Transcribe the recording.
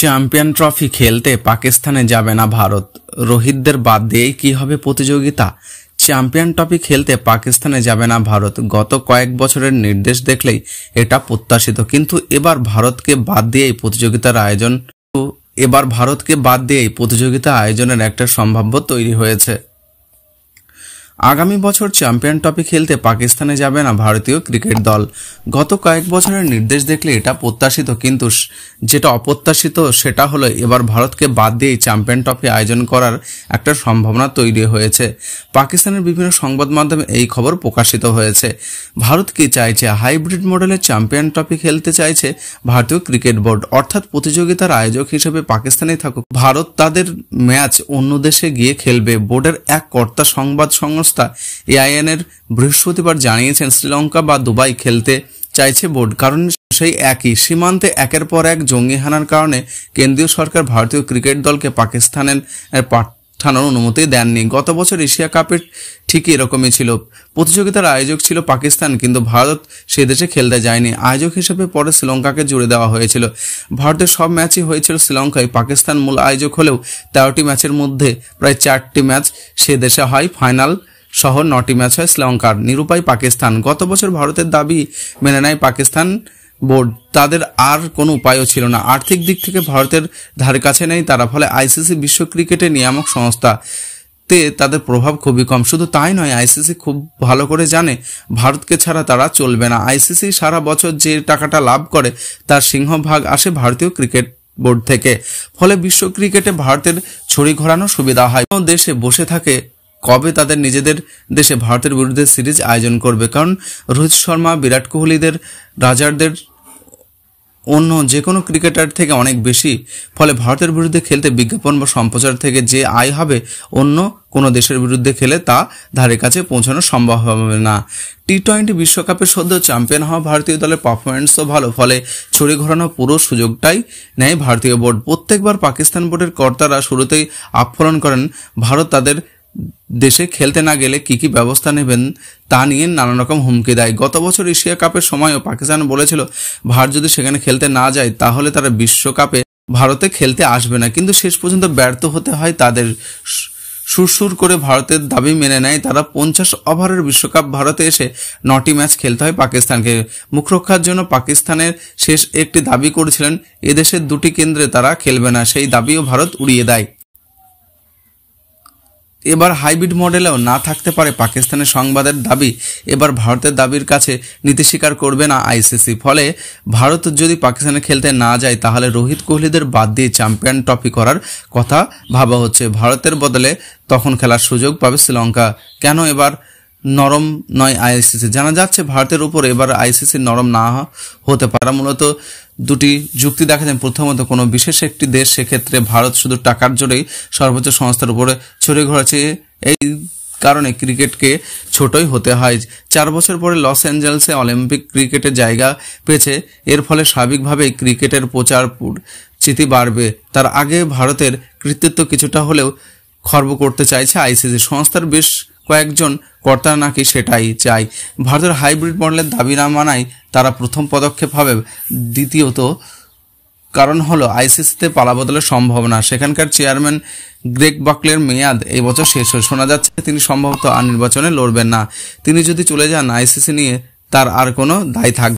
Champion trophy খেলতে পাকিস্তানে যাবে না ভারত। রোহিতদের বাদ দিয়েই কি হবে প্রতিযোগিতা? চ্যাম্পিয়ন ট্রফি খেলতে পাকিস্তানে যাবে না ভারত। গত কয়েক বছরের নির্দেশ দেখলেই এটা প্রত্যাশিত, কিন্তু এবার ভারতকে বাদ দিয়েই প্রতিযোগিতা আয়োজনের একটা সম্ভাব্য তৈরি হয়েছে। আগামী বছর চ্যাম্পিয়ন ট্রফি খেলতে পাকিস্তানে যাবে না ভারতীয় ক্রিকেট দল। গত কয়েক বছরের নির্দেশ দেখলে এটা প্রত্যাশিত, কিন্তু যেটা অপ্রত্যাশিত সেটা হলো এবার ভারতকে বাদ দিয়েই চ্যাম্পিয়ন ট্রফি আয়োজন করার একটা সম্ভাবনা তৈরি হয়েছে। পাকিস্তানের বিভিন্ন সংবাদ মাধ্যমে এই খবর প্রকাশিত হয়েছে। ভারত কি চাইছে? হাইব্রিড মডেলের চ্যাম্পিয়ন ট্রফি খেলতে চাইছে ভারতীয় ক্রিকেট বোর্ড, অর্থাৎ প্রতিযোগিতার আয়োজক হিসেবে পাকিস্তানেই থাকুক, ভারত তাদের ম্যাচ অন্য দেশে গিয়ে খেলবে। বোর্ডের এক কর্তা সংবাদ সংস্থা এআইএন-এর বৃহস্পতিবার জানিয়েছেন, শ্রীলঙ্কা বা দুবাই খেলতে চাইছে বোর্ড, কারণ সেই একই সীমান্তে একের পর এক জঙ্গি হানার কারণে কেন্দ্রীয় সরকার ভারতীয় ক্রিকেট দলকে পাকিস্তানের পাঠানোর অনুমতি দেননি। গত বছর এশিয়া কাপের ঠিকই এরকমই ছিল। প্রতিযোগিতার আয়োজক ছিল পাকিস্তান, কিন্তু ভারত সে দেশে খেলতে যায়নি। আয়োজক হিসেবে পরে শ্রীলঙ্কাকে জুড়ে দেওয়া হয়েছিল। ভারতের সব ম্যাচই হয়েছিল শ্রীলঙ্কায়। পাকিস্তান মূল আয়োজক হলেও 13টি ম্যাচের মধ্যে প্রায় 4টি ম্যাচ সে দেশে হয়, ফাইনাল সহ 9টি ম্যাচ হয় শ্রীলঙ্কার। নিরুপায় পাকিস্তান। গত বছর ভারতের দাবি মেনে নেয় পাকিস্তান বোর্ড। তাদের আর কোনো উপায়ও ছিল না। আর্থিক দিক থেকে ভারতের ধারে কাছে নেই তারা, ফলে আইসিসি বিশ্ব ক্রিকেটের নিয়ামক সংস্থা তাদের প্রভাব খুবই কম। শুধু তাই নয়, আইসিসি খুব ভালো করে জানে ভারতকে ছাড়া তারা চলবে না। আইসিসি সারা বছর যে টাকাটা লাভ করে তার সিংহভাগ আসে ভারতীয় ক্রিকেট বোর্ড থেকে, ফলে বিশ্ব ক্রিকেটে ভারতের ছড়ি ঘোরানো সুবিধা হয়। দেশে বসে থাকে কবে তাদের নিজেদের দেশে ভারতের বিরুদ্ধে সিরিজ আয়োজন করবে, কারণ রোহিত শর্মা, বিরাট কোহলিদের, রাজারদের অন্য যে কোনো ক্রিকেটার থেকে অনেক বেশি, ফলে ভারতের বিরুদ্ধে খেলতে বিজ্ঞাপন বা সম্প্রচার থেকে যে আয় হবে অন্য কোনো দেশের বিরুদ্ধে খেলে তা ধারে কাছে পৌঁছানো সম্ভব হবে না। টি-20 বিশ্বকাপের সদ্য চ্যাম্পিয়ন হওয়া ভারতীয় দলের পারফরমেন্সও ভালো, ফলে ছড়ি ঘোরানোর পুরো সুযোগটাই নেয় ভারতীয় বোর্ড। প্রত্যেকবার পাকিস্তান বোর্ডের কর্তারা শুরুতেই আস্ফালন করেন ভারত তাদের দেশে খেলতে না গেলে কি কি ব্যবস্থা নেবেন তা নিয়ে নানা রকম হুমকি দেয়। গত বছর এশিয়া কাপের সময়ও পাকিস্তান বলেছিল ভারত যদি সেখানে খেলতে না যায় তাহলে তারা বিশ্বকাপে ভারতে খেলতে আসবে না, কিন্তু শেষ পর্যন্ত ব্যর্থ হতে হয় তাদের। সুরসুর করে ভারতের দাবি মেনে নেয় তারা। 50 ওভারের বিশ্বকাপ ভারতে এসে 9টি ম্যাচ খেলতে হয় পাকিস্তানকে। মুখ রক্ষার জন্য পাকিস্তানের শেষ একটি দাবি করেছিলেন, এদেশের 2টি কেন্দ্রে তারা খেলবে না, সেই দাবিও ভারত উড়িয়ে দেয়। এবার হাইব্রিড মডেলেও না থাকতে পারে পাকিস্তানের সংবাদের দাবি। এবার ভারতের দাবির কাছে নীতি স্বীকার করবে না আইসিসি, ফলে ভারত যদি পাকিস্তানে খেলতে না যায় তাহলে রোহিত কোহলিদের বাদ দিয়ে চ্যাম্পিয়ন ট্রফি করার কথা ভাবা হচ্ছে। ভারতের বদলে তখন খেলার সুযোগ পাবে শ্রীলঙ্কা। কেন এবার নরম নয় আইসিসি? জানা যাচ্ছে ভারতের উপর এবার আইসিসি নরম না হতে পারে। মূলত 2টি যুক্তি দেখা যায়। প্রথমত, কোনো বিশেষ একটি দেশ, সেক্ষেত্রে ভারত শুধু টাকার জোরেই সর্বোচ্চ সংস্থার উপরে ছড়িয়ে ঘোরাচ্ছে, এই কারণে ক্রিকেটকে ছোটই হতে হয়। 4 বছর পরে লস অ্যাঞ্জেলেসে অলিম্পিক ক্রিকেটের জায়গা পেয়েছে, এর ফলে স্বাভাবিকভাবেই ক্রিকেটের প্রচার চিতি বাড়বে। তার আগে ভারতের কৃতিত্ব কিছুটা হলেও খর্ব করতে চাইছে আইসিসি। সংস্থার বেশ কয়েকজন কর্তা নাকি সেটাই চাই। ভারতের হাইব্রিড মডেলের দাবি না মানায় তারা প্রথম পদক্ষেপ হবে। দ্বিতীয়ত কারণ হলো আইসিসিতে পালাবদলের সম্ভাবনা। সেখানকার চেয়ারম্যান গ্রেগ বাকলের মেয়াদ এই বছর শেষ হয়। শোনা যাচ্ছে তিনি সম্ভবত আর নির্বাচনে লড়বেন না। তিনি যদি চলে যান আইসিসি নিয়ে তার আর কোনো দায় থাকবে